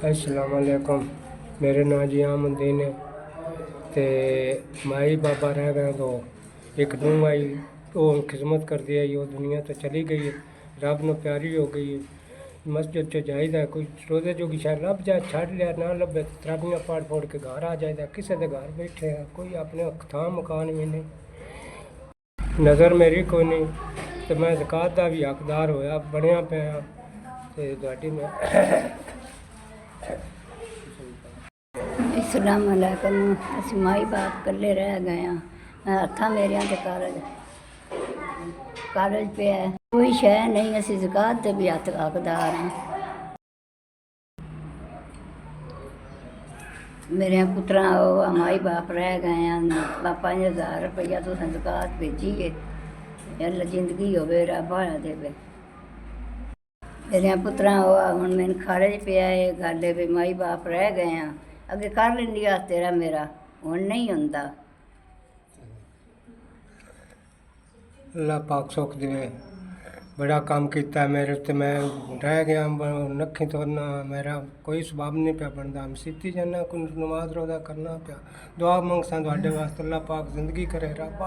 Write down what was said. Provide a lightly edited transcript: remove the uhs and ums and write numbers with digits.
अस्सलाम वालेकुम। मेरे नाम जी आमदीन है। ते माई बाबा रह गए तो एक नूंह आई, वो खिदमत करती आई, वो दुनिया तो चली गई है, रब न प्यारी हो गई है। मस्जिद च जाइदा, कोई रोजे जोगी शायद लभ जाए, छड़ लिया, ना लभे तराबियां फाड़ फोड़ के घर आ जाइदा। किसी के घर बैठे हैं, कोई अपने थां मकान भी नहीं, नज़र मेरी कोई नहीं। तो मैं ज़कात का भी हकदार होया बनया पाया। ते तुहाडी मैं अस्सलाम वालेकुम। असीं माई बाप कल्ले रह गए हाँ। हत्थां मेरियां ते कागज पे है, कोई शह नहीं। असीं ज़कात दे भी हकदार हाँ। मेरे पुत्रा माई बाप रह गए हैं। 5000 रुपया तुसें ज़कात भेजी है, अल्लाह जिंदगी होवे रब हाया देवे। मेरे पुत्रा हुण मैनू खारज पिया है, गल है भी माई बाप रह गए हैं। अगे कर लैंदी अस तेरा मेरा, हुण नहीं हुंदा। अल्लाह पाक सुख देवे। बड़ा काम किया मेरे ते, मैं रह गया नक्खी तो ना मेरा कोई सबाब नहीं पिया बनता। हम सीती जाना, कोई नमाज रोज़ा करना पिया, दुआ मंगसा तुहाडे वास्ते। अल्लाह पाक जिंदगी करे, रब